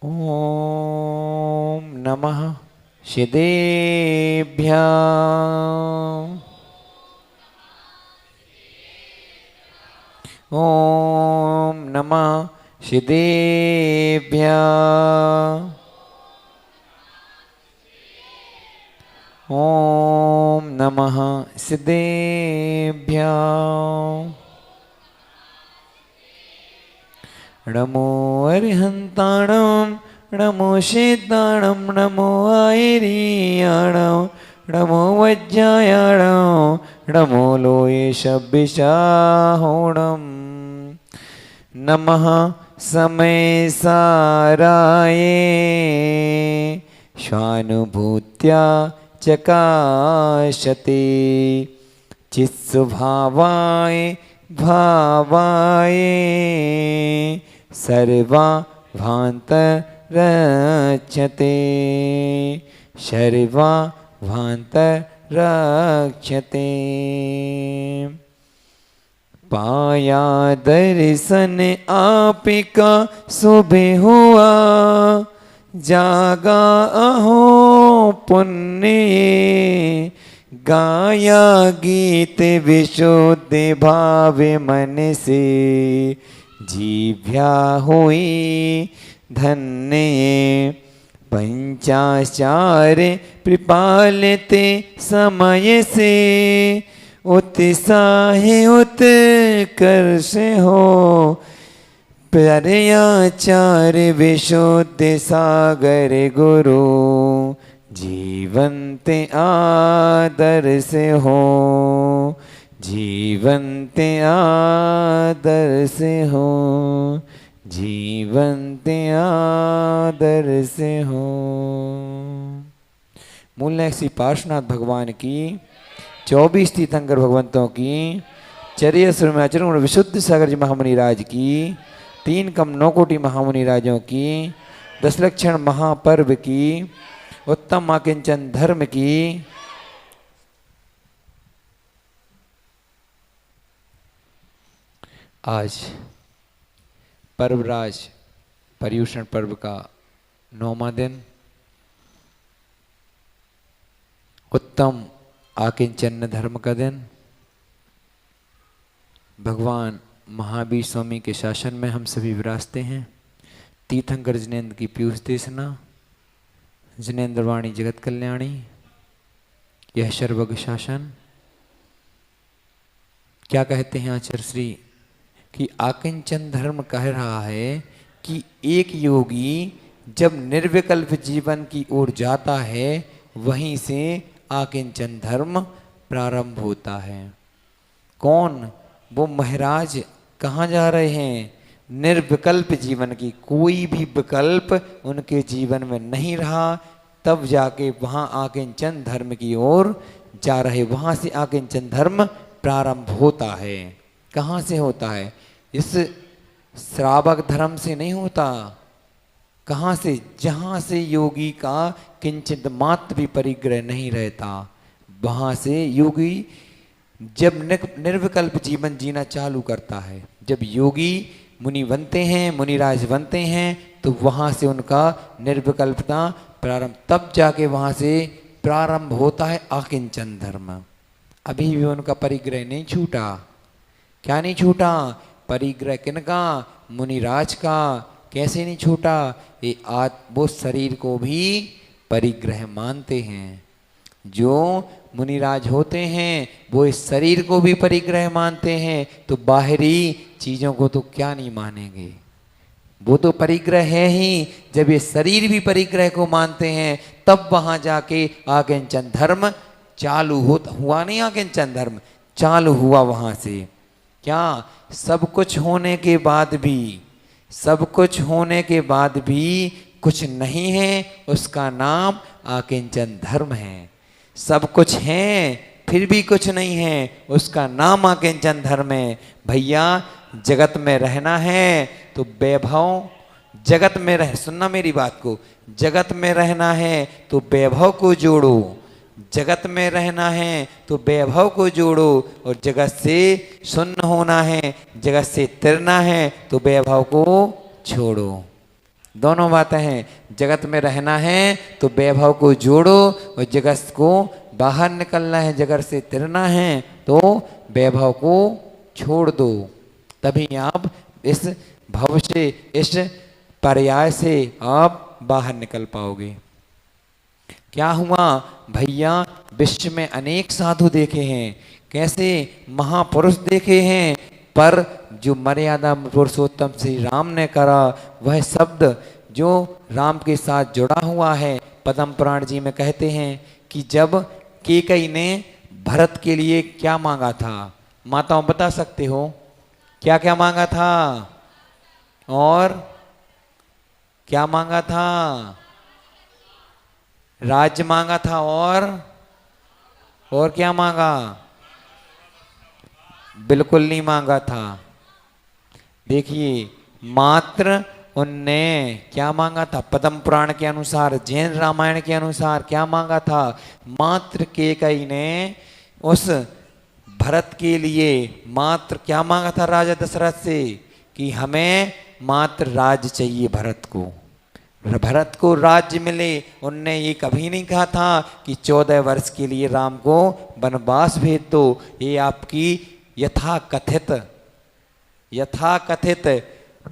ओम नमः सिद्धेभ्याम्। ओम नमः सिद्धेभ्याम्। ओम नमः सिद्धेभ्याम्। नमो अरिहन्ताणं नमो सिद्धाणं नमो आयरीयाणं नमो वज्रायाणं नमो लोये शब्बिशाहोणं नमः समय साराये स्वानुभूत्या चकाशते चित्स्वभावाय भावाय सर्वाभान्तरक्षते सर्वाभान्तरक्षते। पाया दर्शन आपका सुबह हुआ जागा अहो पुण्य गाया गीत विशुद्ध भाव मन से जीभ्या हुई धन्य पंचाचार कृपालते समय से उत्साह उत्कर्ष हो प्रयाचार विशुद्ध सागर गुरु जीवंत आदर्श हो जीवंत आदर्श हो जीवंत आदर्श हो। मूल श्री पार्श्वनाथ भगवान की 24 तीर्थंकर भगवंतों की चर्य सुर में आचरण विशुद्ध सागर जी महामुनि राज की 3 कम 9 कोटि महामुनि राजों की 10 लक्षण महापर्व की उत्तम आकिंचन धर्म की आज पर्वराज पर्यूषण पर्व का 9वां दिन उत्तम आकिंचन धर्म का दिन भगवान महावीर स्वामी के शासन में हम सभी विराजते हैं। तीर्थंकर जिनेन्द्र की पीयूष देशना जिनेन्द्र वाणी जगत कल्याणी यह सर्वज्ञ शासन। क्या कहते हैं आचार्य श्री कि आकिंचन धर्म कह रहा है कि एक योगी जब निर्विकल्प जीवन की ओर जाता है वहीं से आकिंचन धर्म प्रारंभ होता है। कौन? वो महाराज कहाँ जा रहे हैं? निर्विकल्प जीवन की, कोई भी विकल्प उनके जीवन में नहीं रहा, तब जाके वहाँ आकिंचन धर्म की ओर जा रहे, वहाँ से आकिंचन धर्म प्रारंभ होता है। कहाँ से होता है? इस श्रावक धर्म से नहीं होता। कहाँ से? जहाँ से योगी का किंचित मात्र भी परिग्रह नहीं रहता, वहाँ से योगी जब निर्विकल्प जीवन जीना चालू करता है, जब योगी मुनि बनते हैं, मुनिराज बनते हैं, तो वहाँ से उनका निर्विकल्पता प्रारंभ, तब जाके वहाँ से प्रारंभ होता है आकिंचन धर्म। अभी भी उनका परिग्रह नहीं छूटा। क्या नहीं छूटा? परिग्रह किनका? मुनिराज का। कैसे नहीं छूटा? ये वो शरीर को भी परिग्रह मानते हैं। जो मुनिराज होते हैं वो इस शरीर को भी परिग्रह मानते हैं, तो बाहरी चीज़ों को तो क्या नहीं मानेंगे। वो तो परिग्रह है ही। जब ये शरीर भी परिग्रह को मानते हैं तब वहाँ जाके आकिंचन धर्म चालू हुआ नहीं, आकिंचन धर्म चालू हुआ वहाँ से। क्या? सब कुछ होने के बाद भी, सब कुछ होने के बाद भी कुछ नहीं है, उसका नाम आकिंचन धर्म है। सब कुछ है फिर भी कुछ नहीं है, उसका नाम आकिंचन धर्म है। भैया जगत में रहना है तो वैभव, जगत में रह, सुनना मेरी बात को, जगत में रहना है तो वैभव को जोड़ो, जगत में रहना है तो वैभव को जोड़ो, और जगत से शून्य होना है, जगत से तिरना है तो वैभव को छोड़ो। दोनों बातें हैं। जगत में रहना है तो वैभव को जोड़ो, और जगत को बाहर निकलना है, जगत से तिरना है तो वैभव को छोड़ दो। तभी आप इस भव से, इस पर्याय से आप बाहर निकल पाओगे। क्या हुआ भैया, विश्व में अनेक साधु देखे हैं, कैसे महापुरुष देखे हैं, पर जो मर्यादा पुरुषोत्तम श्री राम ने करा, वह शब्द जो राम के साथ जुड़ा हुआ है। पद्म पुराण जी में कहते हैं कि जब कैकेयी ने भरत के लिए क्या मांगा था, माताओं बता सकते हो क्या क्या मांगा था? और क्या मांगा था? राज्य मांगा था, और क्या मांगा? बिल्कुल नहीं मांगा था। देखिए, मात्र उनने क्या मांगा था? पद्म पुराण के अनुसार, जैन रामायण के अनुसार क्या मांगा था? मात्र कैकेयी ने उस भरत के लिए मात्र क्या मांगा था राजा दशरथ से, कि हमें मात्र राज्य चाहिए, भरत को राज्य मिले। उनने ये कभी नहीं कहा था कि 14 वर्ष के लिए राम को वनवास भेज दो। ये आपकी यथाकथित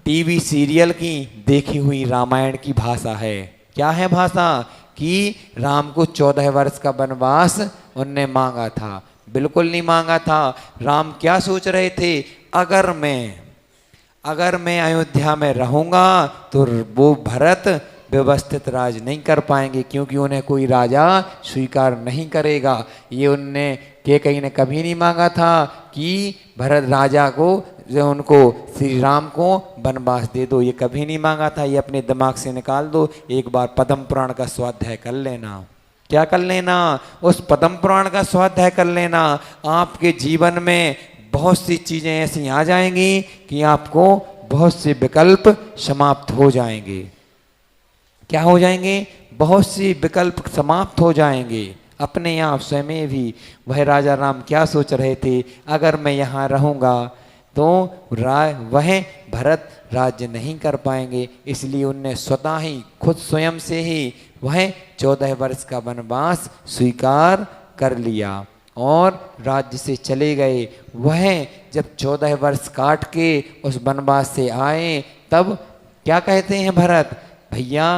टीवी सीरियल की देखी हुई रामायण की भाषा है। क्या है भाषा? कि राम को 14 वर्ष का वनवास उनने मांगा था। बिल्कुल नहीं मांगा था। राम क्या सोच रहे थे? अगर मैं अयोध्या में रहूंगा तो वो भरत व्यवस्थित राज नहीं कर पाएंगे, क्योंकि उन्हें कोई राजा स्वीकार नहीं करेगा। ये उनने कैकेयी ने कभी नहीं मांगा था कि भरत राजा को, उनको श्री राम को वनवास दे दो, ये कभी नहीं मांगा था। ये अपने दिमाग से निकाल दो। एक बार पद्म पुराण का स्वाध्याय कर लेना। क्या कर लेना? उस पद्म पुराण का स्वाध्याय कर लेना। आपके जीवन में बहुत सी चीजें ऐसी आ जाएंगी कि आपको बहुत से विकल्प समाप्त हो जाएंगे। क्या हो जाएंगे? बहुत सी विकल्प समाप्त हो जाएंगे अपने आप स्वयं भी। वह राजा राम क्या सोच रहे थे? अगर मैं यहाँ रहूँगा तो वह भरत राज्य नहीं कर पाएंगे, इसलिए उनने स्वतः ही खुद स्वयं से ही वह 14 वर्ष का वनवास स्वीकार कर लिया और राज्य से चले गए। वह जब 14 वर्ष काट के उस वनवास से आए, तब क्या कहते हैं भरत, भैया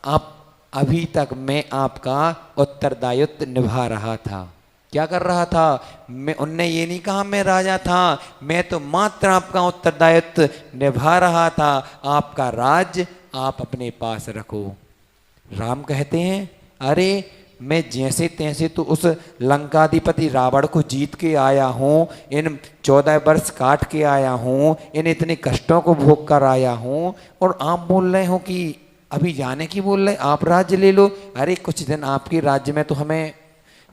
आप अभी तक मैं आपका उत्तरदायित्व निभा रहा था। क्या कर रहा था? मैं, उनने ये नहीं कहा मैं राजा था, मैं तो मात्र आपका उत्तरदायित्व निभा रहा था। आपका राज्य आप अपने पास रखो। राम कहते हैं अरे मैं जैसे तैसे तो उस लंकाधिपति रावण को जीत के आया हूँ, इन 14 वर्ष काट के आया हूँ, इन इतने कष्टों को भोग कर आया हूँ, और आप बोल रहे हो कि अभी जाने की बोल रहे, आप राज्य ले लो। अरे कुछ दिन आपके राज्य में तो हमें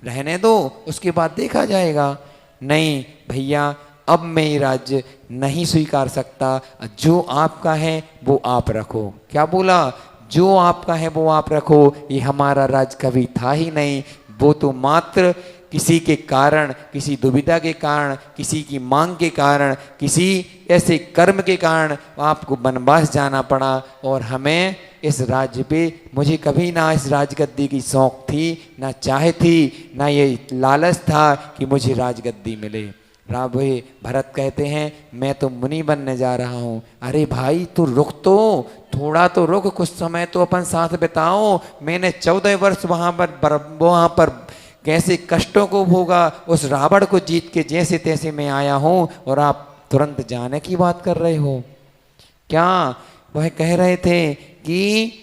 रहने दो, उसके बाद देखा जाएगा। नहीं भैया, अब मैं ये राज्य नहीं स्वीकार सकता, जो आपका है वो आप रखो। क्या बोला? जो आपका है वो आप रखो। ये हमारा राज्य कभी था ही नहीं, वो तो मात्र किसी के कारण, किसी दुविधा के कारण, किसी की मांग के कारण, किसी ऐसे कर्म के कारण आपको वनवास जाना पड़ा। और हमें इस राज्य पे, मुझे कभी ना इस राजगद्दी की शौक थी, ना चाह थी, ना ये लालच था कि मुझे राजगद्दी मिले। भरत कहते हैं मैं तो मुनि बनने जा रहा हूँ। अरे भाई तू रुक, तो थोड़ा तो रुक, कुछ समय तो अपन साथ बिताओ। मैंने 14 वर्ष वहाँ पर कैसे कष्टों को भोगा, उस रावण को जीत के जैसे तैसे मैं आया हूँ, और आप तुरंत जाने की बात कर रहे हो। क्या वह कह रहे थे कि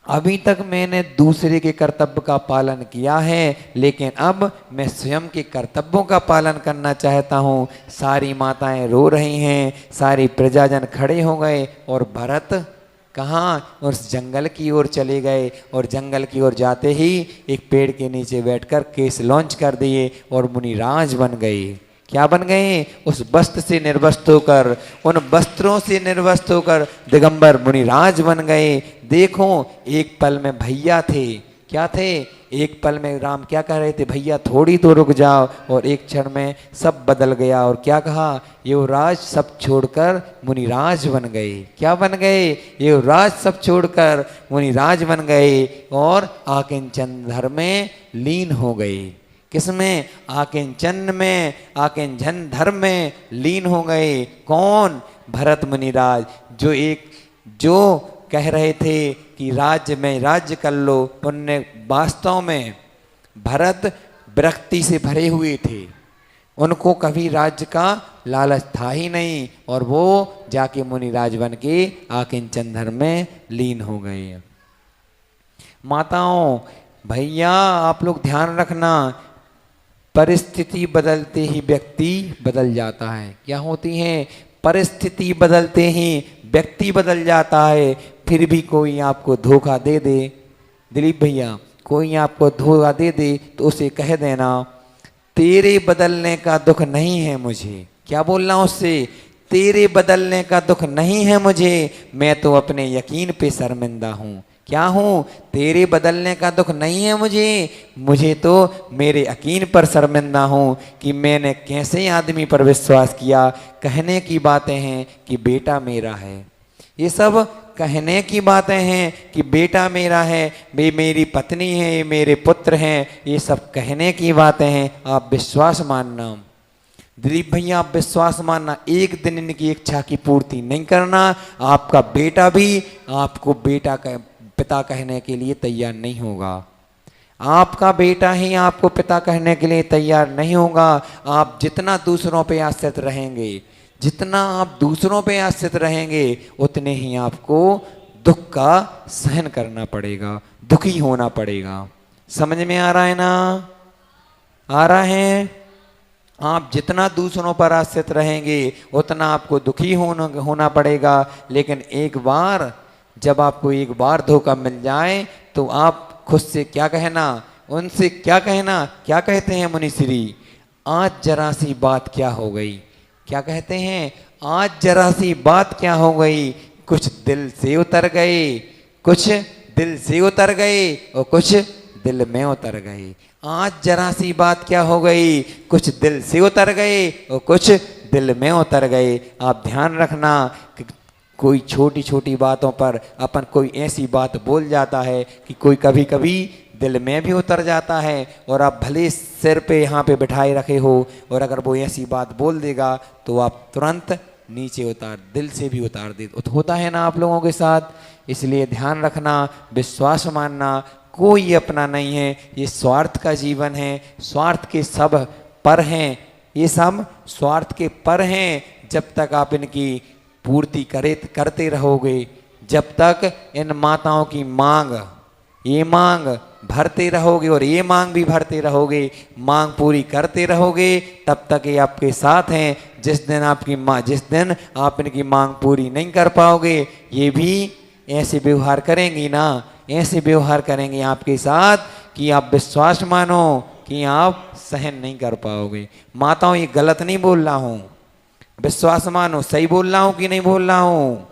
अभी तक मैंने दूसरे के कर्तव्य का पालन किया है, लेकिन अब मैं स्वयं के कर्तव्यों का पालन करना चाहता हूँ। सारी माताएं रो रही हैं, सारी प्रजाजन खड़े हो गए, और भरत कहाँ? उस जंगल की ओर चले गए। और जंगल की ओर जाते ही एक पेड़ के नीचे बैठकर केस लॉन्च कर दिए और मुनिराज बन गए। क्या बन गए? उस वस्त्र से निर्वस्त्र होकर, उन वस्त्रों से निर्वस्त्र होकर दिगंबर मुनिराज बन गए। देखो एक पल में भैया थे, क्या थे? एक पल में राम क्या कह रहे थे, भैया थोड़ी तो रुक जाओ, और एक क्षण में सब बदल गया। और क्या कहा, युवराज सब छोड़कर मुनिराज बन गए। क्या बन गए, युवराज सब छोड़कर मुनिराज बन गए और आकिंचन धर्म में लीन हो गए। किसमें, आकिंचन में, आकिंचन धर्म में लीन हो गए। कौन, भरत मुनिराज, जो कह रहे थे कि राज्य में राज्य कर लो, उनने वास्तव में भरत विरक्ति से भरे हुए थे, उनको कभी राज्य का लालच था ही नहीं, और वो जाके मुनिराज बन के आकिंचन धर्म में लीन हो गए। माताओं भैया आप लोग ध्यान रखना, परिस्थिति बदलते ही व्यक्ति बदल जाता है। क्या होती है, परिस्थिति बदलते ही व्यक्ति बदल जाता है। फिर भी कोई आपको धोखा दे दे, दिलीप भैया, कोई आपको धोखा दे दे तो उसे कह देना, तेरे बदलने का दुख नहीं है मुझे। क्या बोलना उससे, तेरे बदलने का दुख नहीं है मुझे, मैं तो अपने यकीन पे शर्मिंदा हूँ। क्या हूँ, तेरे बदलने का दुख नहीं है मुझे तो मेरे यकीन पर शर्मिंदा हूँ कि मैंने कैसे आदमी पर विश्वास किया। कहने की बातें हैं कि बेटा मेरा है, ये सब कहने की बातें हैं कि बेटा मेरा है, वे मेरी पत्नी है, ये मेरे पुत्र हैं, ये सब कहने की बातें हैं। आप विश्वास मानना दिलीप भैया, आप विश्वास मानना, एक दिन इनकी इच्छा की पूर्ति नहीं करना, आपका बेटा भी आपको बेटा का पिता कहने के लिए तैयार नहीं होगा। आपका बेटा ही आपको पिता कहने के लिए तैयार नहीं होगा। आप जितना दूसरों पे आश्रित रहेंगे, जितना आप दूसरों पे आश्रित रहेंगे, उतने ही आपको दुख का सहन करना पड़ेगा, दुखी होना पड़ेगा। समझ में आ रहा है ना, आ रहा है। आप जितना दूसरों पर आश्रित रहेंगे उतना आपको दुखी होना पड़ेगा। लेकिन एक बार, जब आपको एक बार धोखा मिल जाए तो आप खुद से क्या कहना, उनसे क्या कहना, क्या कहते हैं मुनिश्री, आज जरा सी बात क्या हो गई। क्या कहते हैं, आज जरा सी बात क्या हो गई, कुछ दिल से उतर गए, कुछ दिल से उतर गए और कुछ दिल में उतर गए। आज जरा सी बात क्या हो गई, कुछ दिल से उतर गए और कुछ दिल में उतर गए। आप ध्यान रखना कि कोई छोटी छोटी बातों पर अपन कोई ऐसी बात बोल जाता है कि कोई कभी कभी दिल में भी उतर जाता है, और आप भले सिर पे यहाँ पे बिठाए रखे हो, और अगर वो ऐसी बात बोल देगा तो आप तुरंत नीचे उतार, दिल से भी उतार दे, होता है ना आप लोगों के साथ। इसलिए ध्यान रखना, विश्वास मानना, कोई अपना नहीं है, ये स्वार्थ का जीवन है, स्वार्थ के सब पर हैं, ये सब स्वार्थ के पर हैं। जब तक आप इनकी पूर्ति करते रहोगे, जब तक इन माताओं की मांग, ये मांग भरते रहोगे और ये मांग भी भरते रहोगे, मांग पूरी करते रहोगे, तब तक ये आपके साथ हैं। जिस दिन आप इनकी मांग पूरी नहीं कर पाओगे, ये भी ऐसे व्यवहार करेंगी ना, ऐसे व्यवहार करेंगे आपके साथ कि आप विश्वास मानो कि आप सहन नहीं कर पाओगे। माताओं ये गलत नहीं बोल रहा हूँ, विश्वास मानो, सही बोल रहा हूँ कि नहीं बोल रहा हूँ,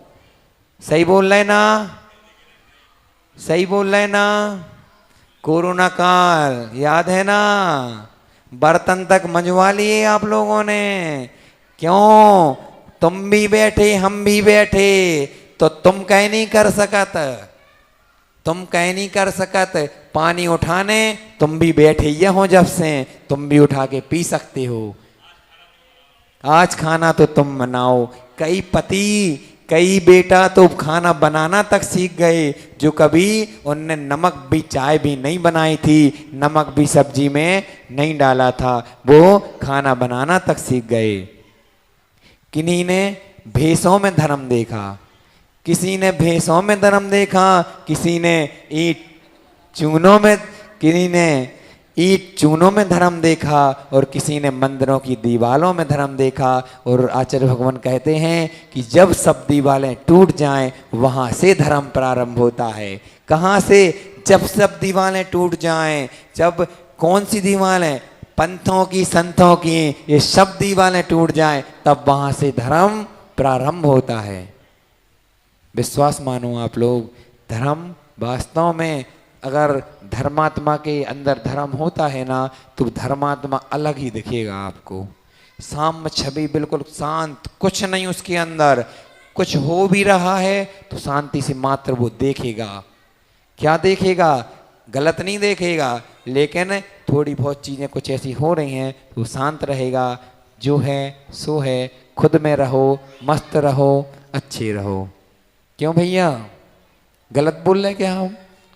सही बोल रहे ना, सही बोल रहे ना। कोरोना काल याद है ना, बर्तन तक मंजवा लिए आप लोगों ने, क्यों, तुम भी बैठे हम भी बैठे, तो तुम कह नहीं कर सकत, तुम कह नहीं कर सकत, पानी उठाने तुम भी बैठे ये हो, जब से तुम भी उठा के पी सकते हो। आज खाना तो तुम बनाओ, कई पति कई बेटा तो खाना बनाना तक सीख गए, जो कभी उनने नमक भी चाय भी नहीं बनाई थी, नमक भी सब्जी में नहीं डाला था, वो खाना बनाना तक सीख गए। किन्हीं ने भैंसों में धर्म देखा, किसी ने भैंसों में धर्म देखा, किसी ने ईंट चूनों में, किसी ने ईंट चूनों में धर्म देखा, और किसी ने मंदिरों की दीवालों में धर्म देखा। और आचार्य भगवान कहते हैं कि जब सब दीवालें टूट जाएं, वहाँ से धर्म प्रारंभ होता है। कहाँ से, जब सब दीवालें टूट जाएं, जब कौन सी दीवालें, पंथों की, संतों की, ये सब दीवालें टूट जाएं, तब वहाँ से धर्म प्रारंभ होता है। विश्वास मानो आप लोग, धर्म वास्तव में अगर धर्मात्मा के अंदर धर्म होता है ना तो धर्मात्मा अलग ही दिखेगा आपको। साम्य छवि बिल्कुल शांत, कुछ नहीं उसके अंदर, कुछ हो भी रहा है तो शांति से मात्र वो देखेगा। क्या देखेगा? गलत नहीं देखेगा, लेकिन थोड़ी बहुत चीजें कुछ ऐसी हो रही हैं तो शांत रहेगा। जो है सो है, खुद में रहो, मस्त रहो, अच्छे रहो। क्यों भैया, गलत बोल रहे क्या हम?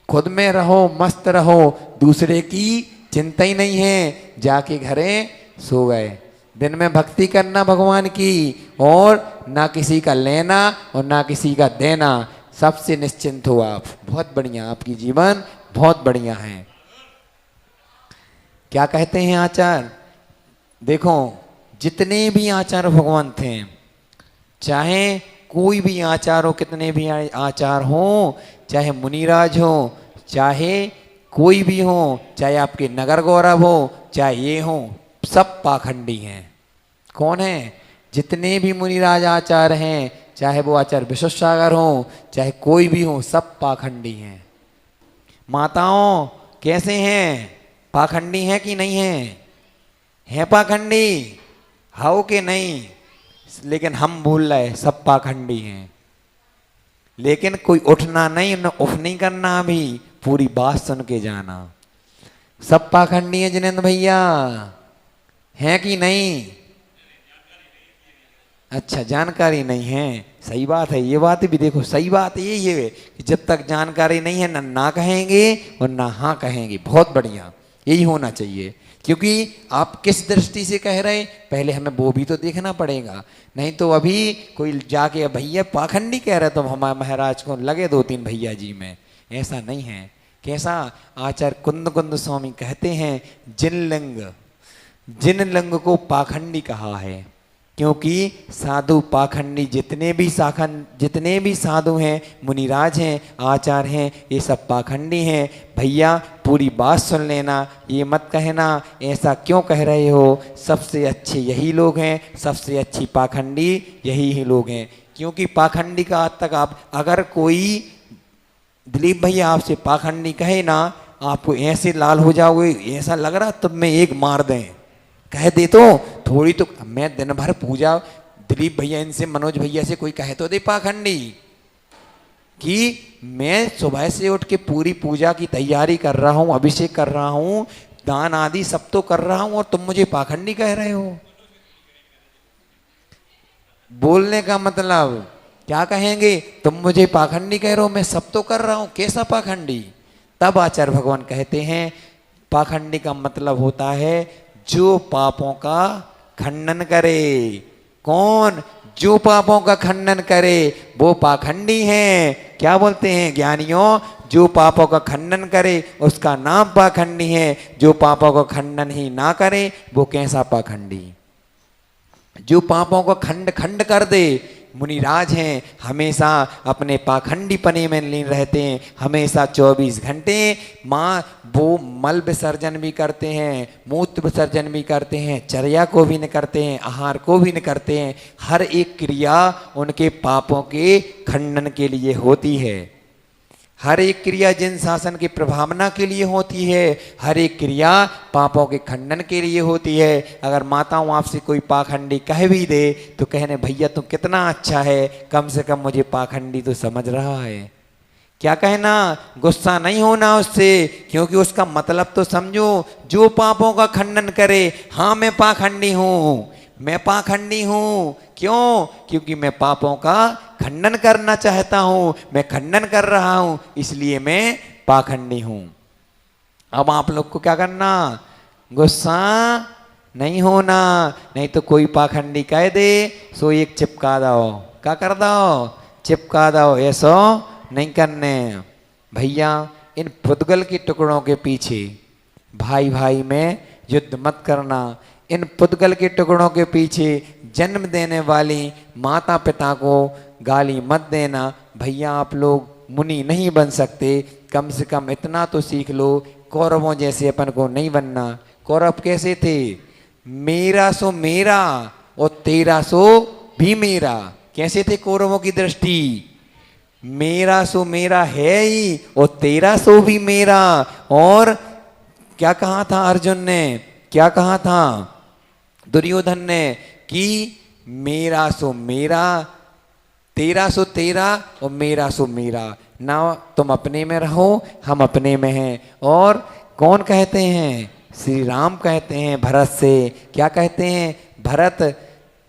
खुद में रहो, मस्त रहो, दूसरे की चिंता ही नहीं है, जाके घरे सो गए। दिन में भक्ति करना भगवान की, और ना किसी का लेना और ना किसी का देना, सबसे निश्चिंत हो आप। बहुत बढ़िया, आपकी जीवन बहुत बढ़िया है। क्या कहते हैं आचार? देखो, जितने भी आचार भगवान थे, चाहे कोई भी आचार हो, कितने भी आचार हो, चाहे मुनिराज हो, चाहे कोई भी हो, चाहे आपके नगर गौरव हो, चाहे ये हो, सब पाखंडी हैं। कौन है? जितने भी मुनिराज आचार हैं, चाहे वो आचार्य विश्वसागर हो, चाहे कोई भी हो, सब पाखंडी हैं। माताओं कैसे हैं? पाखंडी हैं कि नहीं हैं? हैं पाखंडी? हाउ के नहीं? लेकिन हम भूल रहे सब पाखंडी हैं। लेकिन कोई उठना नहीं, न उफ नहीं करना, अभी पूरी बात सुन के जाना। सब पाखंडी हैं जिनेंद्र भैया, हैं कि नहीं? अच्छा, जानकारी नहीं है, सही बात है। ये बात भी देखो, सही बात यही है कि जब तक जानकारी नहीं है ना कहेंगे और ना हाँ कहेंगे। बहुत बढ़िया, यही होना चाहिए। क्योंकि आप किस दृष्टि से कह रहे, पहले हमें वो भी तो देखना पड़ेगा। नहीं तो अभी कोई जाके भैया पाखंडी कह रहे तो हमारे महाराज को लगे 2-3 भैया जी में। ऐसा नहीं है। कैसा? आचार्य कुंद कुंद स्वामी कहते हैं, जिन लिंग को पाखंडी कहा है, क्योंकि साधु पाखंडी जितने भी साधु हैं, मुनिराज हैं, आचार्य हैं, ये सब पाखंडी हैं। भैया पूरी बात सुन लेना, ये मत कहना ऐसा क्यों कह रहे हो। सबसे अच्छे यही लोग हैं, सबसे अच्छी पाखंडी यही ही लोग हैं। क्योंकि पाखंडी का आज तक आप, अगर कोई दिलीप भैया आपसे पाखंडी कहे ना, आपको ऐसे लाल हो जाओगे, ऐसा लग रहा तुम में एक मार दें। कह दे तो थोड़ी तो, मैं दिन भर पूजा, दिलीप भैया इनसे, मनोज भैया से कोई कहे तो दे पाखंडी कि मैं सुबह से उठ के पूरी पूजा की तैयारी कर रहा हूं, अभिषेक कर रहा हूं, दान आदि सब तो कर रहा हूं, और तुम मुझे पाखंडी कह रहे हो। बोलने का मतलब क्या कहेंगे? तुम मुझे पाखंडी कह रहे हो, मैं सब तो कर रहा हूं, कैसा पाखंडी? तब आचार्य भगवान कहते हैं, पाखंडी का मतलब होता है जो पापों का खंडन करे। कौन? जो पापों का खंडन करे वो पाखंडी है। क्या बोलते हैं ज्ञानियों? जो पापों का खंडन करे उसका नाम पाखंडी है। जो पापों का खंडन ही ना करे वो कैसा पाखंडी? जो पापों को खंड खंड कर दे। मुनिराज हैं, हमेशा अपने पाखंडी पने में लीन रहते हैं, हमेशा 24 घंटे माँ वो मल विसर्जन भी करते हैं, मूत्र विसर्जन भी करते हैं, चर्या को भी न करते हैं, आहार को भी न करते हैं। हर एक क्रिया उनके पापों के खंडन के लिए होती है। हर एक क्रिया जिन शासन की प्रभावना के लिए होती है, हर एक क्रिया पापों के खंडन के लिए होती है। अगर माताओं आपसे कोई पाखंडी कह भी दे तो कहने, भैया तुम कितना अच्छा है, कम से कम मुझे पाखंडी तो समझ रहा है। क्या कहना? गुस्सा नहीं होना उससे, क्योंकि उसका मतलब तो समझो। जो पापों का खंडन करे, हाँ मैं पाखंडी हूँ, मैं पाखंडी हूँ। क्यों? क्योंकि मैं पापों का खंडन करना चाहता हूं, मैं खंडन कर रहा हूं, इसलिए मैं पाखंडी हूं। अब आप लोग को क्या करना? गुस्सा नहीं होना, नहीं तो कोई पाखंडी कह दे सो एक चिपका दो। क्या कर दो? चिपका दो। ऐसा नहीं करने। भैया इन पुद्गल के टुकड़ों के पीछे भाई भाई में युद्ध मत करना। इन पुद्गल के टुकड़ों के पीछे जन्म देने वाली माता पिता को गाली मत देना। भैया आप लोग मुनि नहीं बन सकते, कम से कम इतना तो सीख लो, कौरवों जैसे अपन को नहीं बनना। कौरव कैसे थे? मेरा सो मेरा और तेरा सो भी मेरा। कैसे थे कौरवों की दृष्टि? मेरा सो मेरा है ही और तेरा सो भी मेरा। और क्या कहा था अर्जुन ने, क्या कहा था दुर्योधन ने कि मेरा सो मेरा, तेरा सो तेरा और मेरा सो मेरा। ना तुम अपने में रहो, हम अपने में हैं। और कौन कहते हैं, श्री राम कहते हैं भरत से, क्या कहते हैं, भरत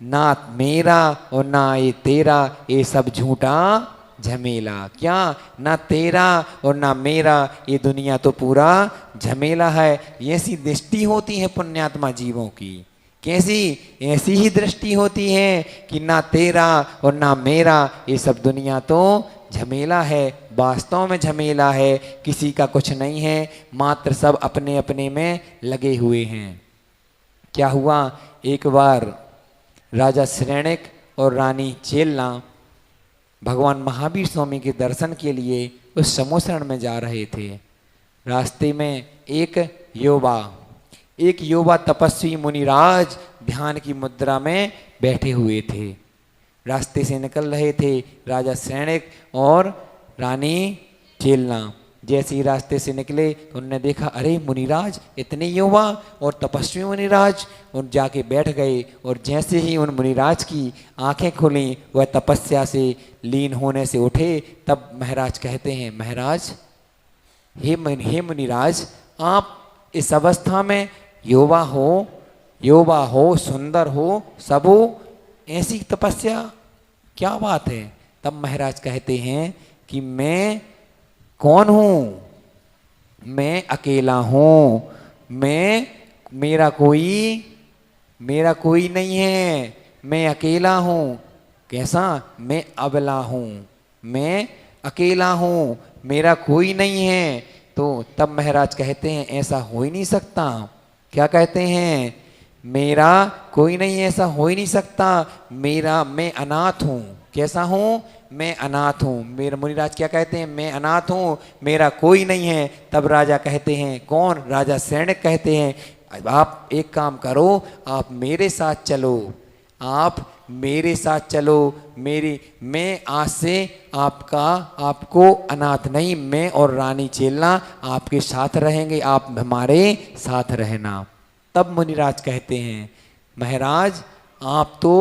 ना मेरा और ना ये तेरा, ये सब झूठा झमेला। क्या, ना तेरा और ना मेरा, ये दुनिया तो पूरा झमेला है। ऐसी दृष्टि होती है पुण्यात्मा जीवों की। कैसी, ऐसी ही दृष्टि होती है कि ना तेरा और ना मेरा, ये सब दुनिया तो झमेला है। वास्तव में झमेला है, किसी का कुछ नहीं है, मात्र सब अपने अपने में लगे हुए हैं। क्या हुआ, एक बार राजा श्रेणिक और रानी चेलना भगवान महावीर स्वामी के दर्शन के लिए उस समोसरण में जा रहे थे। रास्ते में एक युवा तपस्वी मुनिराज ध्यान की मुद्रा में बैठे हुए थे। रास्ते से निकल रहे थे राजा श्रेणिक और रानी चेलना। जैसे ही रास्ते से निकले तो उन्होंने देखा, अरे मुनिराज, इतने युवा और तपस्वी मुनिराज, उन जाके बैठ गए। और जैसे ही उन मुनिराज की आंखें खुली, वह तपस्या से लीन होने से उठे, तब महाराज कहते हैं, महाराज, हे मुनिराज, आप इस अवस्था में युवा हो, सुंदर हो, सब हो, ऐसी तपस्या क्या बात है। तब महाराज कहते हैं कि मैं कौन हूं, मैं अकेला हूं, मेरा कोई नहीं है, मैं अकेला हूं। कैसा, मैं अबला हूं, मैं अकेला हूं, मेरा कोई नहीं है। तो तब महाराज कहते हैं, ऐसा हो ही नहीं सकता। क्या कहते हैं, मेरा कोई नहीं, ऐसा हो ही नहीं सकता, मैं अनाथ हूं। कैसा हूं, मैं अनाथ हूं। मेरा मुनिराज क्या कहते हैं, मैं अनाथ हूं, मेरा कोई नहीं है। तब राजा कहते हैं, कौन, राजा श्रेणिक कहते हैं, आप एक काम करो, आप मेरे साथ चलो, आप मेरे साथ चलो, मैं आज से आपको अनाथ नहीं, मैं और रानी चेलना आपके साथ रहेंगे, आप हमारे साथ रहना। तब मुनिराज कहते हैं, महाराज, आप तो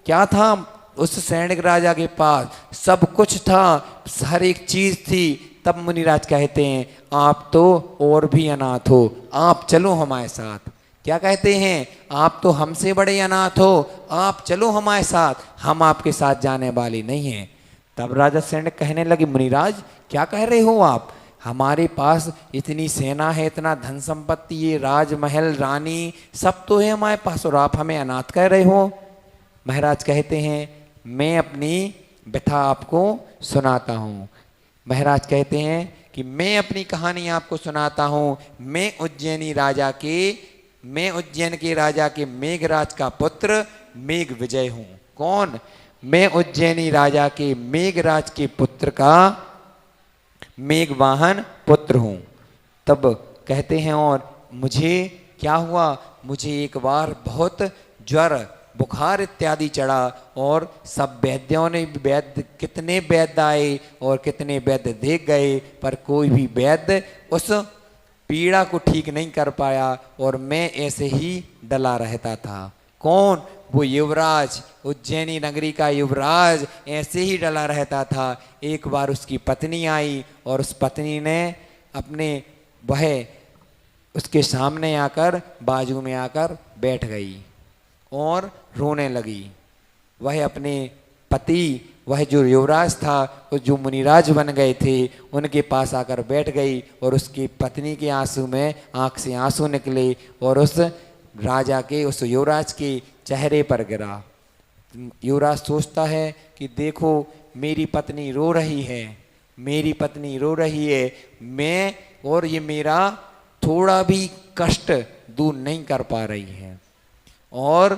क्या था, उस सैनिक राजा के पास सब कुछ था, हर एक चीज थी। तब मुनिराज कहते हैं, आप तो और भी अनाथ हो, आप चलो हमारे साथ। क्या कहते हैं, आप तो हमसे बड़े अनाथ हो, आप चलो हमारे साथ, हम आपके साथ जाने वाले नहीं हैं। तब राजा सैनिक कहने लगे, मुनिराज, क्या कह रहे हो आप, हमारे पास इतनी सेना है, इतना धन संपत्ति, ये राजमहल, रानी, सब तो है हमारे पास, और आप हमें अनाथ कह रहे हो। महाराज कहते हैं, मैं अपनी व्यथा आपको सुनाता हूँ। महाराज कहते हैं कि मैं अपनी कहानी आपको सुनाता हूँ। मैं उज्जैन के राजा के मेघराज का पुत्र मेघ विजय हूँ। कौन, मैं उज्जैनी राजा के मेघराज के पुत्र का मेघवाहन पुत्र हूँ। तब कहते हैं, और मुझे क्या हुआ, मुझे एक बार बहुत ज्वर, बुखार इत्यादि चढ़ा, और सब वैद्यों ने कितने वैद्य आए और कितने वैद्य देख गए, पर कोई भी वैद्य उस पीड़ा को ठीक नहीं कर पाया, और मैं ऐसे ही डला रहता था। कौन, वो युवराज, उज्जैनी नगरी का युवराज ऐसे ही डला रहता था। एक बार उसकी पत्नी आई, और उस पत्नी ने वह उसके सामने आकर, बाजू में आकर बैठ गई और रोने लगी। वह अपने पति, वह जो युवराज था, और जो मुनिराज बन गए थे, उनके पास आकर बैठ गई, और उसकी पत्नी के आंसू में आंख से आंसू निकले, और उस राजा के, उस युवराज के चेहरे पर गिरा। युवराज सोचता है कि देखो, मेरी पत्नी रो रही है, मेरी पत्नी रो रही है, मैं, और ये मेरा थोड़ा भी कष्ट दूर नहीं कर पा रही है, और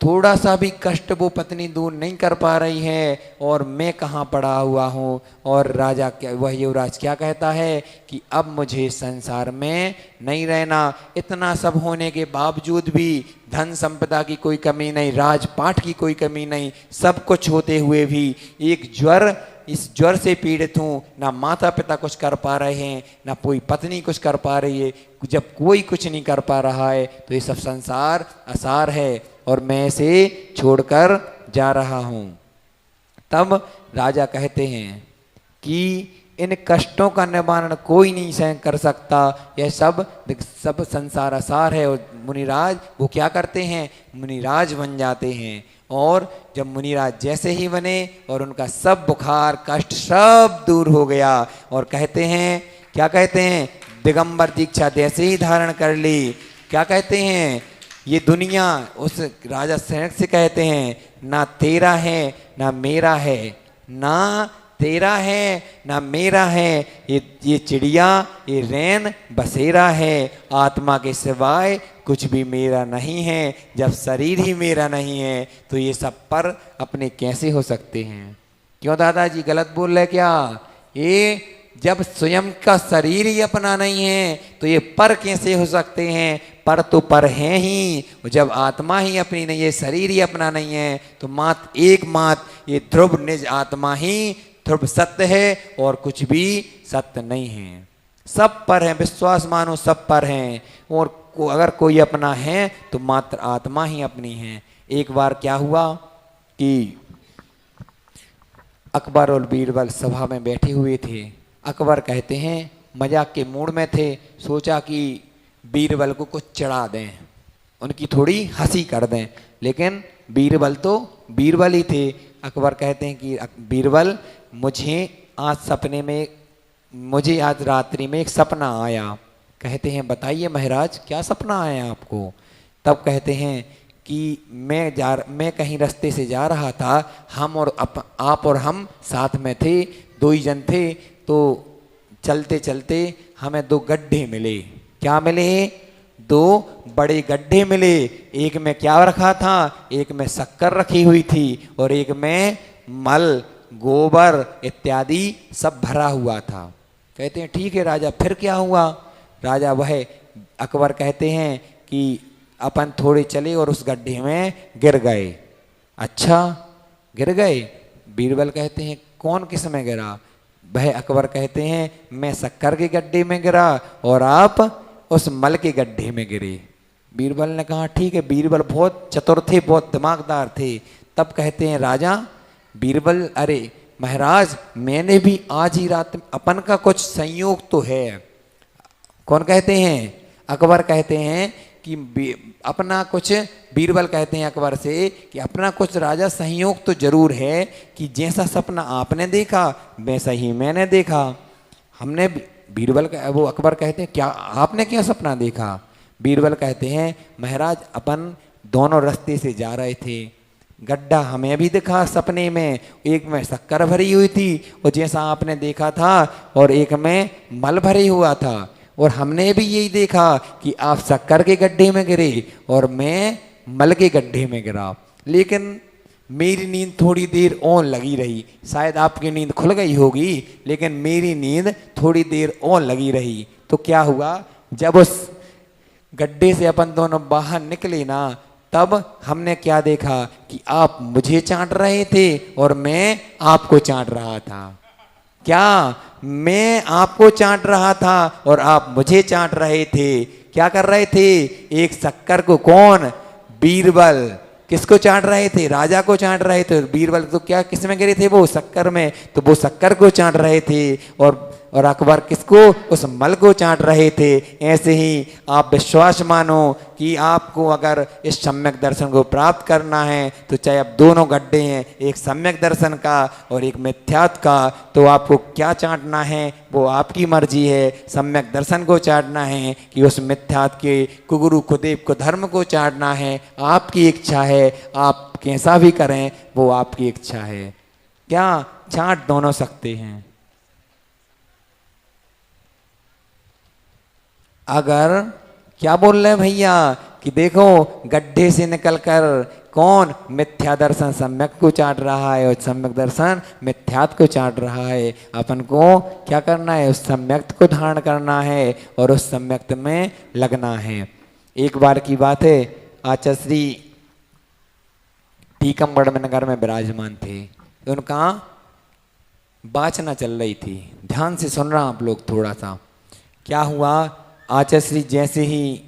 थोड़ा सा भी कष्ट वो पत्नी दूर नहीं कर पा रही है, और मैं कहाँ पड़ा हुआ हूँ। और राजा, वह युवराज क्या कहता है कि अब मुझे संसार में नहीं रहना। इतना सब होने के बावजूद भी धन संपदा की कोई कमी नहीं, राजपाट की कोई कमी नहीं, सब कुछ होते हुए भी एक ज्वर, इस ज्वर से पीड़ित हूँ, ना माता पिता कुछ कर पा रहे हैं, ना कोई पत्नी कुछ कर पा रही है। जब कोई कुछ नहीं कर पा रहा है तो ये सब संसार असार है और मैं इसे छोड़कर जा रहा हूँ। तब राजा कहते हैं कि इन कष्टों का निवारण कोई नहीं सहन कर सकता, यह सब संसार असार है। और मुनिराज वो क्या करते हैं, मुनिराज बन जाते हैं। और जब मुनिराज जैसे ही बने और उनका सब बुखार कष्ट सब दूर हो गया और कहते हैं, क्या कहते हैं, दिगंबर दीक्षा जैसे ही धारण कर ली, क्या कहते हैं, ये दुनिया उस राजा सनक से कहते हैं, ना तेरा है ना मेरा है, ना तेरा है ना मेरा है, ये चिड़िया ये रैन बसेरा है, आत्मा के सिवाय कुछ भी मेरा नहीं है। जब शरीर ही मेरा नहीं है तो ये सब पर अपने कैसे हो सकते हैं। क्यों दादाजी गलत बोल रहे क्या? ये जब स्वयं का शरीर ही अपना नहीं है तो ये पर कैसे हो सकते हैं? पर तो पर हैं ही। जब आत्मा ही अपनी नहीं है, शरीर ही अपना नहीं है, तो मात्र एक मात्र ये ध्रुव निज आत्मा ही ध्रुव सत्य है और कुछ भी सत्य नहीं है। सब पर है, विश्वास मानो सब पर हैं। और अगर कोई अपना है तो मात्र आत्मा ही अपनी है। एक बार क्या हुआ कि अकबर और बीरबल सभा में बैठे हुए थे। अकबर कहते हैं मजाक के मूड में थे, सोचा कि बीरबल को कुछ चढ़ा दें, उनकी थोड़ी हंसी कर दें। लेकिन बीरबल तो बीरबल ही थे। अकबर कहते हैं कि बीरबल मुझे आज रात्रि में एक सपना आया। कहते हैं बताइए महाराज क्या सपना आया आपको? तब कहते हैं कि मैं कहीं रास्ते से जा रहा था, आप और हम साथ में थे, दो ही जन थे। तो चलते चलते हमें दो गड्ढे मिले। क्या मिले? दो बड़े गड्ढे मिले। एक में क्या रखा था? एक में शक्कर रखी हुई थी और एक में मल गोबर इत्यादि सब भरा हुआ था। कहते हैं ठीक है राजा, फिर क्या हुआ? राजा वह अकबर कहते हैं कि अपन थोड़े चले और उस गड्ढे में गिर गए। अच्छा गिर गए? बीरबल कहते हैं कौन किस में गिरा? वह अकबर कहते हैं मैं शक्कर के गड्ढे में गिरा और आप उस मल के गड्ढे में गिरे। बीरबल ने कहा ठीक है। बीरबल बहुत चतुर थे, बहुत दिमागदार थे। तब कहते हैं राजा बीरबल, अरे महाराज मैंने भी आज ही रात अपन का कुछ संयोग तो है। कौन कहते हैं? अकबर कहते हैं कि अपना कुछ, बीरबल कहते हैं अकबर से कि अपना कुछ राजा संयोग तो जरूर है कि जैसा सपना आपने देखा वैसा ही मैंने देखा। हमने बीरबल का वो अकबर कहते हैं क्या आपने क्या सपना देखा? बीरबल कहते हैं महाराज अपन दोनों रास्ते से जा रहे थे, गड्ढा हमें भी दिखा सपने में, एक में शक्कर भरी हुई थी और जैसा आपने देखा था, और एक में मल भरी हुआ था। और हमने भी यही देखा कि आप शक्कर के गड्ढे में गिरे और मैं मल के गड्ढे में गिरा। लेकिन मेरी नींद थोड़ी देर और लगी रही। शायद आपकी नींद खुल गई होगी, लेकिन मेरी नींद थोड़ी देर और लगी रही। तो क्या हुआ, जब उस गड्ढे से अपन दोनों बाहर निकले ना, तब हमने क्या देखा कि आप मुझे चाट रहे थे और मैं आपको चाट रहा था। क्या मैं आपको चाट रहा था और आप मुझे चाट रहे थे? क्या कर रहे थे? एक शक्कर को कौन? बीरबल किसको चाट रहे थे? राजा को चाट रहे थे। बीरबल तो क्या किस में गिरे थे? वो शक्कर में। तो वो शक्कर को चाट रहे थे और अकबर किसको? उस मल को चाट रहे थे। ऐसे ही आप विश्वास मानो कि आपको अगर इस सम्यक दर्शन को प्राप्त करना है तो चाहे अब दोनों गड्ढे हैं, एक सम्यक दर्शन का और एक मिथ्यात्व का, तो आपको क्या चाटना है वो आपकी मर्जी है। सम्यक दर्शन को चाटना है कि उस मिथ्यात्व के कुगुरु कुदेव को धर्म को चाटना है, आपकी इच्छा है। आप कैसा भी करें वो आपकी इच्छा है। क्या चाट दोनों सकते हैं। अगर क्या बोल रहे हैं भैया कि देखो गड्ढे से निकलकर कौन मिथ्या दर्शन सम्यक को चाट रहा है और सम्यक दर्शन मिथ्यात्व को चाट रहा है। अपन को क्या करना है? उस सम्यक को धारण करना है और उस सम्यक में लगना है। एक बार की बात है, आचार्य श्री टीकमगढ़ में नगर में विराजमान थे। उनका वाचना चल रही थी, ध्यान से सुन रहा आप लोग थोड़ा सा। क्या हुआ, आचार्य श्री जैसे ही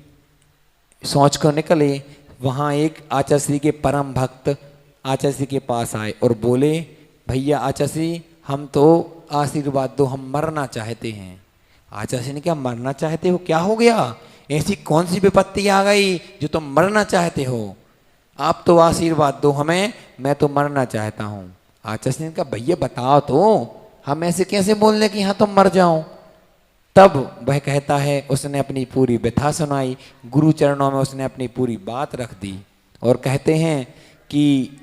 सोच को निकले, वहाँ एक आचार्य श्री के परम भक्त आचार्य श्री के पास आए और बोले, भैया आचार्य श्री हम तो आशीर्वाद दो, हम मरना चाहते हैं। आचार्य श्री ने क्या मरना चाहते हो, क्या हो गया, ऐसी कौन सी विपत्ति आ गई जो तुम मरना चाहते हो, आप तो आशीर्वाद दो हमें, मैं तो मरना चाहता हूँ। आचार्य श्री ने कहा भैया बताओ तो, हम ऐसे कैसे बोल रहे कि हाँ तुम मर जाओ। तब वह कहता है, उसने अपनी पूरी व्यथा सुनाई, गुरु चरणों में उसने अपनी पूरी बात रख दी और कहते हैं कि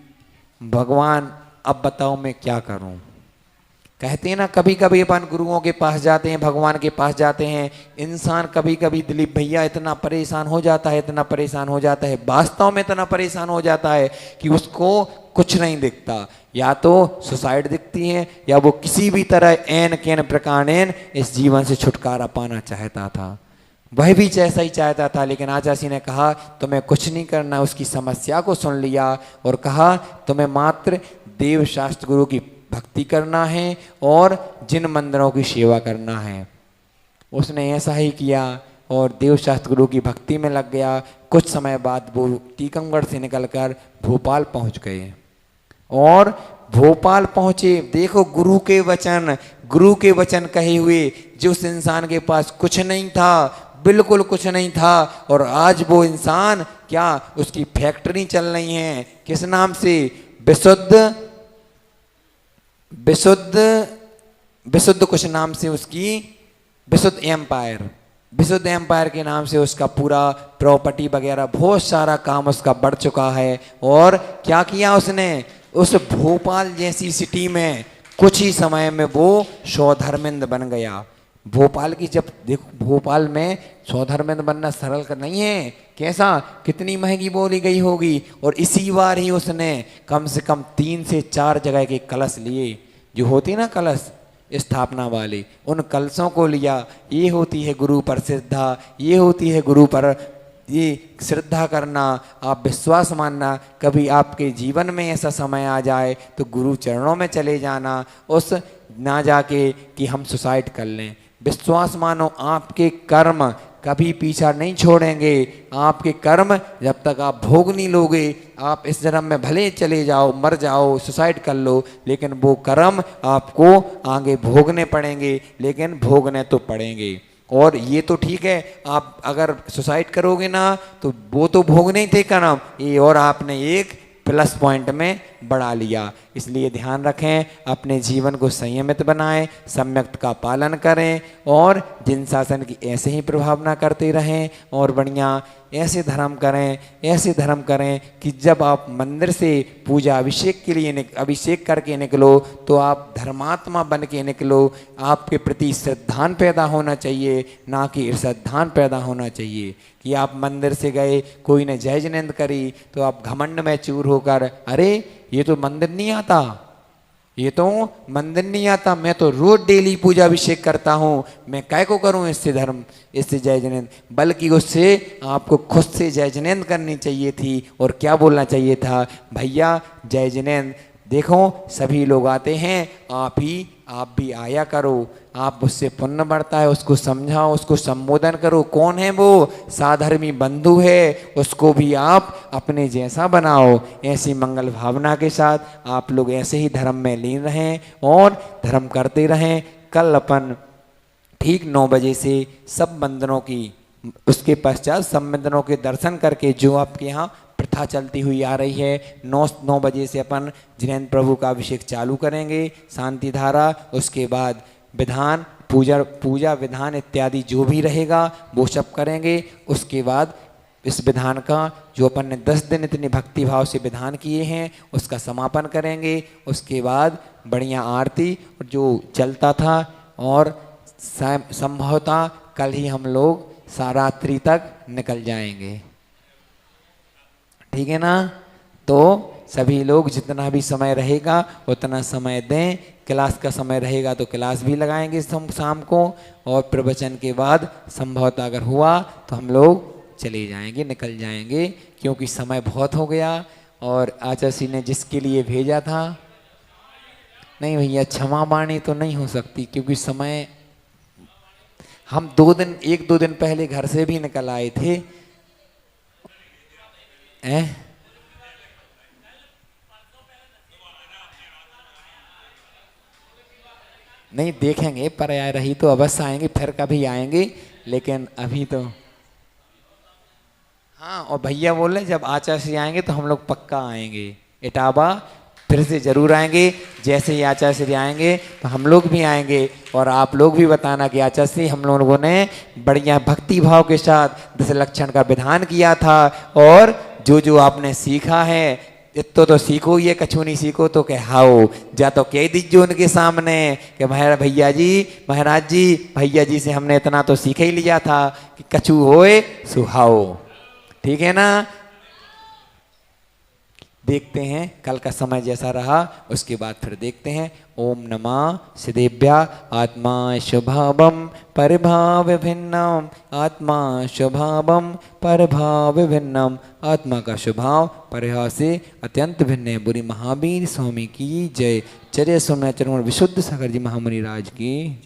भगवान अब बताओ मैं क्या करूं। कहते हैं ना, कभी कभी अपन गुरुओं के पास जाते हैं, भगवान के पास जाते हैं, इंसान कभी कभी दिलीप भैया इतना परेशान हो जाता है, इतना परेशान हो जाता है, वास्तव में इतना परेशान हो जाता है कि उसको कुछ नहीं दिखता, या तो सुसाइड दिखती है या वो किसी भी तरह एन कैन प्रकार इस जीवन से छुटकारा पाना चाहता था। वह भी ऐसा ही चाहता था, लेकिन आचार्य जी ने कहा तुम्हें कुछ नहीं करना, उसकी समस्या को सुन लिया और कहा तुम्हें मात्र देव शास्त्र गुरु की भक्ति करना है और जिन मंदिरों की सेवा करना है। उसने ऐसा ही किया और देव शास्त्र गुरु की भक्ति में लग गया। कुछ समय बाद वो टीकमगढ़ से निकलकर भोपाल पहुंच गए और भोपाल पहुंचे। देखो गुरु के वचन कहे हुए, जिस इंसान के पास कुछ नहीं था, बिल्कुल कुछ नहीं था, और आज वो इंसान क्या, उसकी फैक्ट्री चल रही है, किस नाम से, विशुद्ध कुछ नाम से उसकी, विशुद्ध एम्पायर के नाम से उसका पूरा प्रॉपर्टी वगैरह बहुत सारा काम उसका बढ़ चुका है। और क्या किया उसने, उस भोपाल जैसी सिटी में कुछ ही समय में वो स्वधर्मिंद बन गया। भोपाल की, जब देखो भोपाल में स्वधर्मिंद बनना सरल का नहीं है, कैसा, कितनी महंगी बोली गई होगी। और इसी बार ही उसने कम से कम 3 से 4 जगह के कलश लिए, जो होती ना कलश स्थापना वाले, उन कलशों को लिया। ये होती है गुरु पर श्रद्धा, ये होती है गुरु पर ये श्रद्धा करना, आप विश्वास मानना। कभी आपके जीवन में ऐसा समय आ जाए तो गुरु चरणों में चले जाना, उस ना जाके कि हम सुसाइड कर लें। विश्वास मानो, आपके कर्म कभी पीछा नहीं छोड़ेंगे। आपके कर्म जब तक आप भोग नहीं लोगे, आप इस जन्म में भले चले जाओ, मर जाओ, सुसाइड कर लो, लेकिन वो कर्म आपको आगे भोगने पड़ेंगे, लेकिन भोगने तो पड़ेंगे। और ये तो ठीक है, आप अगर सुसाइड करोगे ना तो वो तो भोगने ही थे कर्म, ये और आपने एक प्लस पॉइंट में बढ़ा लिया। इसलिए ध्यान रखें, अपने जीवन को संयमित बनाएं, सम्यक का पालन करें और जिन शासन की ऐसे ही प्रभावना करते रहें और बढ़िया ऐसे धर्म करें कि जब आप मंदिर से पूजा अभिषेक के लिए अभिषेक करके निकलो तो आप धर्मात्मा बन के निकलो। आपके प्रति श्रद्धान पैदा होना चाहिए, ना कि ईर्ष्याधान पैदा होना चाहिए कि आप मंदिर से गए, कोई ने जय जिनेंद्र करी तो आप घमंड में चूर होकर, अरे ये तो मंदिर नहीं आता, मैं तो रोज डेली पूजा अभिषेक करता हूँ, मैं काय को करूँ इससे धर्म, इससे जय जिनेंद्र। बल्कि उससे आपको खुद से जय जिनेंद्र करनी चाहिए थी और क्या बोलना चाहिए था, भैया जय जिनेंद्र, देखो सभी लोग आते हैं, आप भी आया करो, आप उससे पुण्य बढ़ता है, उसको समझाओ, उसको संबोधन करो, कौन है वो, साधर्मी बंधु है, उसको भी आप अपने जैसा बनाओ। ऐसी मंगल भावना के साथ आप लोग ऐसे ही धर्म में लीन रहें और धर्म करते रहें। कल अपन ठीक 9 बजे से सब मंदिरों की, उसके पश्चात सब मंदिरों के दर्शन करके जो आपके यहाँ प्रथा चलती हुई आ रही है, 9 बजे से अपन जिनेंद्र प्रभु का अभिषेक चालू करेंगे, शांति धारा, उसके बाद विधान पूजा विधान इत्यादि जो भी रहेगा वो सब करेंगे। उसके बाद इस विधान का जो अपन ने 10 दिन इतने भक्ति भाव से विधान किए हैं उसका समापन करेंगे। उसके बाद बढ़िया आरती जो चलता था और संभवतः कल ही हम लोग सारात्रि तक निकल जाएंगे, ठीक है ना। तो सभी लोग जितना भी समय रहेगा उतना समय दें, क्लास का समय रहेगा तो क्लास भी लगाएंगे शाम को, और प्रवचन के बाद संभवतः अगर हुआ तो हम लोग चले जाएंगे, निकल जाएंगे, क्योंकि समय बहुत हो गया। और आचार्य जी ने जिसके लिए भेजा था, नहीं भैया, क्षमा वाणी तो नहीं हो सकती, क्योंकि समय, हम 2 दिन, 1-2 दिन पहले घर से भी निकल आए थे। नहीं देखेंगे, पर यार रही तो अवश्य आएंगे, फिर कभी आएंगे, लेकिन अभी तो। हाँ, और भैया बोले जब आचार्य श्री आएंगे तो हम लोग पक्का आएंगे इटावा, फिर से जरूर आएंगे। जैसे ही आचार्य श्री आएंगे तो हम लोग भी आएंगे, और आप लोग भी बताना कि आचार्य श्री हम लोगों ने बढ़िया भक्ति भाव के साथ 10 लक्षण का विधान किया था, और जो जो आपने सीखा है इतो तो सीखो, ये कछु नहीं सीखो तो कहाओ, जा तो कह दीजिए उनके सामने कि भैया जी, महाराज जी, भैया जी से हमने इतना तो सीख ही लिया था कि कछु होए सुहाओ। ठीक है ना। देखते हैं कल का समय जैसा रहा, उसके बाद फिर देखते हैं। ओम नमः सिद्धेभ्या आत्मा स्वभावम परभाव भिन्नम, आत्मा स्वभावम परभाव भिन्नम, आत्मा का स्वभाव परभाव से अत्यंत भिन्न है। बुरी महावीर स्वामी की जय। चर्य सोम्याचरण विशुद्ध सागर जी महामुनि राज की।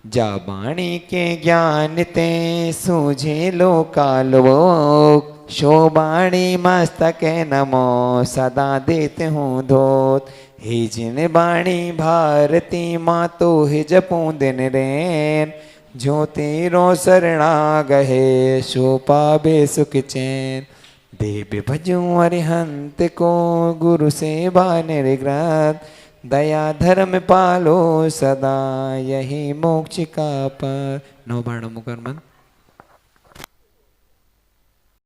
जा बाणी के ज्ञान ते सूझे लोकालोक, शोबाणी मस्तक नमो सदा देते हूँ धोत। हे जिन बाणी भारती माँ तो हे जपूं दिन रैन, जो तेरो शरणा गहे सो पावे सुख चैन। देव भजूं अरिहंत को गुरु सेवा निर्ग्रत, दया धर्म पालो सदा यही मोक्ष का पर। नौ बाण मुकर मन।